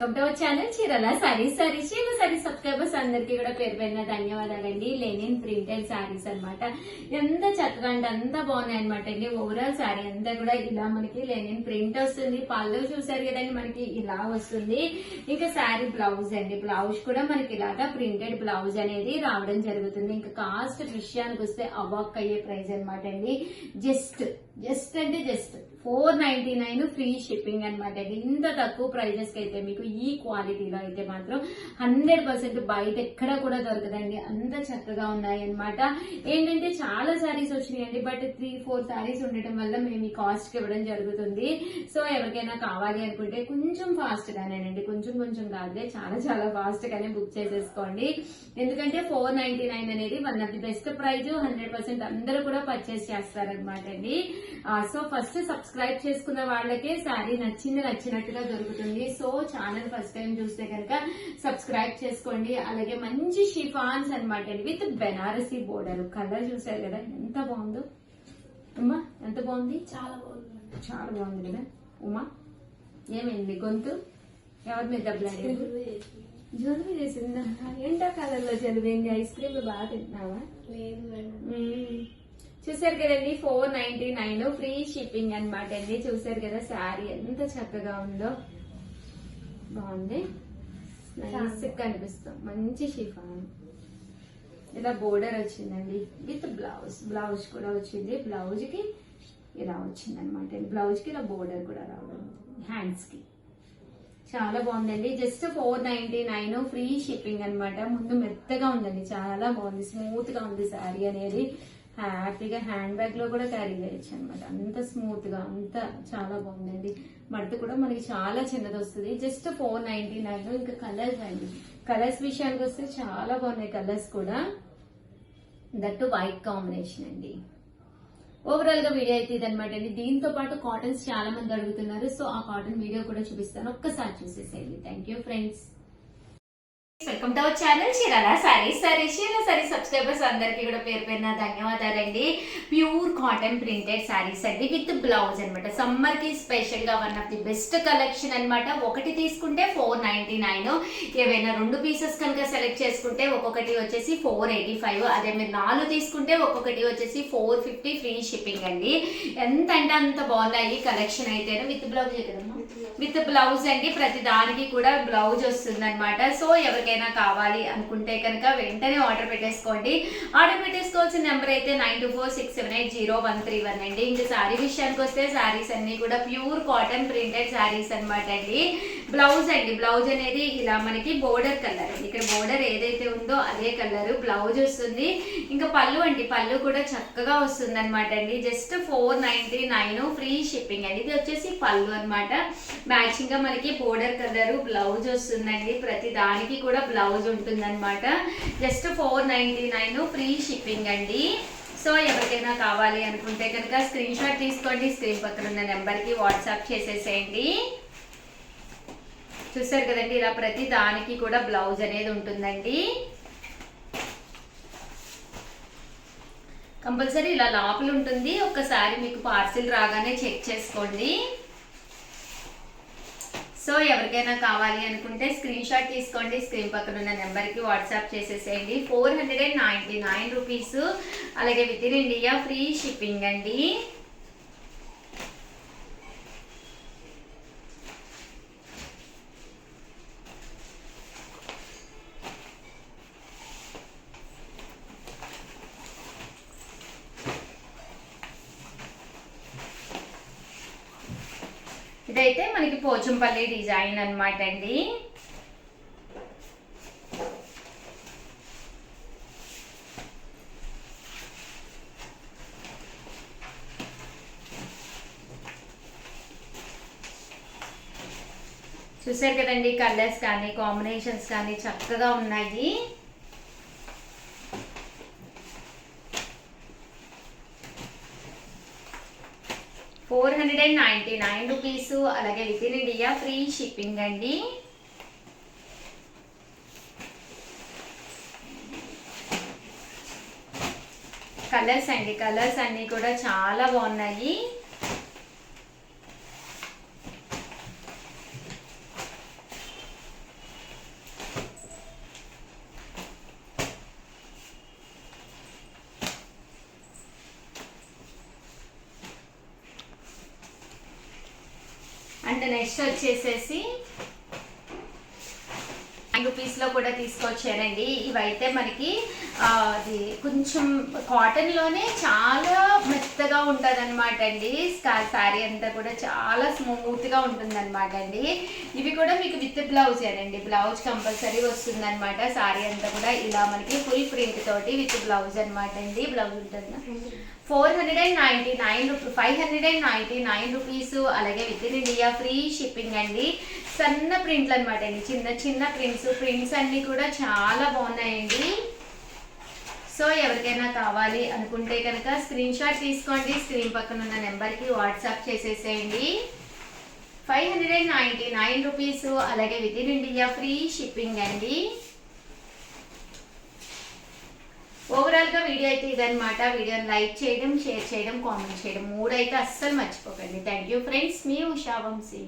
Channel చీరల saris subscribers అందరికి కూడా పేరు పేరున ధన్యవాదాలండి. లెనిన్ ప్రింటెడ్ సారీస్ అన్నమాట. ఎంత చక్కగా అంటే అంత బాగున్నాయి అనమాట అండి. ఓవరాల్ సారీ అంతా కూడా ఇలా మనకి లెనిన్ ప్రింట్ వస్తుంది. పళ్ళు చూసారు కదండి, మనకి ఇలా వస్తుంది. ఇంకా సారీ బ్లౌజ్ అండి, బ్లౌజ్ కూడా మనకి ఇలాగా ప్రింటెడ్ బ్లౌజ్ అనేది రావడం జరుగుతుంది. ఇంకా కాస్ట్ విషయానికి వస్తే అవాక్ అయ్యే ప్రైస్ అనమాట అండి. జస్ట్ అంటే జస్ట్ 499 ఫ్రీ షిప్పింగ్ అనమాట అండి. ఇంత తక్కువ ప్రైజెస్ కి అయితే మీకు ఈ క్వాలిటీలో అయితే మాత్రం 100% బయట ఎక్కడ కూడా దొరకదండి. అంత చక్కగా ఉన్నాయి అనమాట. ఏంటంటే చాలా సారీస్ వచ్చినాయండి, బట్ 3-4 సారీస్ ఉండటం వల్ల మేము ఈ కాస్ట్ కి ఇవ్వడం జరుగుతుంది. సో ఎవరికైనా కావాలి అనుకుంటే కొంచెం ఫాస్ట్ గానేనండి, కొంచెం కాదులే, చాలా ఫాస్ట్ గానే బుక్ చేసేసుకోండి. ఎందుకంటే 499 అనేది one of the best prize. 100% అందరూ కూడా పర్చేస్ చేస్తారనమాట అండి. సో ఫస్ట్ సబ్స్క్రైబ్ చేసుకున్న వాళ్ళకే శారీ నచ్చినట్టుగా దొరుకుతుంది. సో ఛానల్ ఫస్ట్ టైం చూస్తే కనుక సబ్స్క్రైబ్ చేసుకోండి. అలాగే మంచి షిఫాన్స్ అనమాట అండి, విత్ బెనారసీ బోర్డర్. కలర్ చూసారు కదా ఎంత బాగుందో ఉమా, ఎంత బాగుంది, చాలా బాగుంది కదా ఉమా. ఏమైంది గొంతు? ఎవరి మీద దెబ్బలాడేది? జలుబు చేసిందా? ఎండాకాలంలో జలుబైంది. ఐస్ క్రీమ్ బాగా తింటున్నావా? చూసారు కదండి, 499 ఫ్రీ షిప్పింగ్ అనమాట అండి. చూసారు కదా శారీ ఎంత చక్కగా ఉందో, బాగుంది, నైస్ కనిపిస్తాం. మంచి షిఫాన్, ఇలా బోర్డర్ వచ్చిందండి విత్ బ్లౌజ్ కూడా వచ్చింది. బ్లౌజ్ కి ఇలా వచ్చింది అనమాట. బ్లౌజ్ కి ఇలా బోర్డర్ కూడా రావడం, హ్యాండ్స్ కి చాలా బాగుందండి. జస్ట్ 499 ఫ్రీ షిప్పింగ్ అనమాట. ముందు మెత్తగా ఉందండి, చాలా బాగుంది, స్మూత్ గా ఉంది శారీ అనేది. హ్యాపీగా హ్యాండ్ బ్యాగ్ లో కూడా క్యారీ చేయొచ్చు అనమాట. అంత స్మూత్ గా, అంత చాలా బాగుందండి. మడత కూడా మనకి చాలా చిన్నది వస్తుంది. జస్ట్ 499. ఇంకా కలర్స్ అండి, కలర్స్ విషయానికి వస్తే చాలా బాగున్నాయి కలర్స్ కూడా, దట్టు వైట్ కాంబినేషన్ అండి. ఓవరాల్ గా వీడియో అయితే ఇదనమాట అండి. దీంతో పాటు కాటన్స్ చాలా మంది అడుగుతున్నారు, సో ఆ కాటన్ వీడియో కూడా చూపిస్తాను, ఒక్కసారి చూసేసేయండి. Thank you friends. Welcome to our channel చీరల సారీస్ సబ్స్క్రైబర్స్ అందరికి కూడా పేరు పేరున ధన్యవాదాలండి. ప్యూర్ కాటన్ ప్రింటెడ్ సారీస్ అండి, విత్ బ్లౌజ్ అనమాట. సమ్మర్ కి స్పెషల్ గా one of the best collection అనమాట. ఒకటి తీసుకుంటే 499. ఏవైనా 2 పీసెస్ కనుక సెలెక్ట్ చేసుకుంటే ఒక్కొక్కటి వచ్చేసి 485. అదే మీరు 4 తీసుకుంటే ఒక్కొక్కటి వచ్చేసి 450 ఫ్రీ షిప్పింగ్ అండి. ఎంత అంటే అంత బాగున్నాయి కలెక్షన్ అయితే. విత్ బ్లౌజ్ కదమ్మా, విత్ బ్లౌజ్ అండి. ప్రతి దానికి కూడా బ్లౌజ్ వస్తుంది అనమాట. సో ఎవరికైనా కావాలి అనుకుంటే కనుక వెంటనే ఆర్డర్ పెట్టేసుకోండి. ఆర్డర్ పెట్టేసుకోవాల్సిన నెంబర్ అయితే 9246780131 అండి. ఇంకా శారీ విషయానికి వస్తే శారీస్ అన్ని కూడా ప్యూర్ కాటన్ ప్రింటెడ్ శారీస్ అనమాట అండి. బ్లౌజ్ అండి, బ్లౌజ్ అనేది ఇలా మనకి బోర్డర్ కలర్ అండి. ఇక్కడ బోర్డర్ ఏదైతే ఉందో అదే కలర్ బ్లౌజ్ వస్తుంది. ఇంకా పళ్ళు అండి, పళ్ళు కూడా చక్కగా వస్తుంది అనమాట అండి. జస్ట్ 499 ఫ్రీ షిప్పింగ్ అండి. ఇది వచ్చేసి పళ్ళు అనమాట. మ్యాచింగ్ గా మనకి బోర్డర్ కలర్ బ్లౌజ్ వస్తుందండి. ప్రతి దానికి కూడా బ్లౌజ్ ఉంటుంది అనమాట. జస్ట్ 499 ఫ్రీ షిప్పింగ్ అండి. సో ఎవరికైనా కావాలి అనుకుంటే కనుక స్క్రీన్ షాట్ తీసుకోండి, స్క్రీన్ పక్కన ఉన్న నెంబర్ కి వాట్సాప్ చేసేసేయండి. చూసారు కదండి, ఇలా ప్రతి దానికి కూడా బ్లౌజ్ అనేది ఉంటుందండి. కంపల్సరీ ఇలా లోపల ఉంటుంది. ఒక్కసారి మీకు పార్సిల్ రాగానే చెక్ చేసుకోండి. సో ఎవరికైనా కావాలి అనుకుంటే స్క్రీన్ షాట్ తీసుకోండి, స్క్రీన్ పక్కన ఉన్న నెంబర్కి వాట్సాప్ చేసేసేయండి. 499 రూపీస్. అలాగే with in India free shipping అండి. ఇదైతే మనకి పోచంపల్లి డిజైన్ అనమాట అండి. చూసారు కదండి, కలర్స్ కానీ కాంబినేషన్స్ కానీ చక్కగా ఉన్నాయి. ₹499. అలాగే with in India free shipping అండి. కలర్స్ అండి, కలర్స్ అన్ని కూడా చాలా బాగున్నాయి. అండ్ నెక్స్ట్ వచ్చేసేసి రూపీస్ లో కూడా తీసుకొచ్చానండి. ఇవైతే మనకి అది కొంచెం కాటన్ లోనే చాలా మెత్తగా ఉంటది అనమాట అండి. శారీ అంతా కూడా చాలా స్మూత్ గా ఉంటుంది అనమాట అండి. ఇవి కూడా మీకు విత్ బ్లౌజ్ అండి, బ్లౌజ్ కంపల్సరీ వస్తుంది అనమాట. శారీ అంతా కూడా ఇలా మనకి ఫుల్ ప్రింట్ తోటి విత్ బ్లౌజ్ అనమాట అండి. బ్లౌజ్ ఉంటుంది 499 రూపీస్, 599 రూపీస్. అలాగే with in India free shipping అండి. సన్న ప్రింట్లు అనమాట అండి, చిన్న చిన్న ప్రింట్స్ అన్ని కూడా చాలా బాగున్నాయండి. సో ఎవరికైనా కావాలి అనుకుంటే కనుక స్క్రీన్ షాట్ తీసుకోండి, స్క్రీన్ పక్కన ఉన్న నెంబర్కి వాట్సాప్ చేసేసేయండి. 599 రూపీస్. అలాగే with in India free shipping అండి. ఓవరాల్ గా వీడియో అయితే ఇదనమాట. వీడియోని లైక్ చేయడం, షేర్ చేయడం, కామెంట్ చేయడం 3 అయితే అస్సలు మర్చిపోకండి. థ్యాంక్ యూ ఫ్రెండ్స్, మీ ఉషా వంశీ.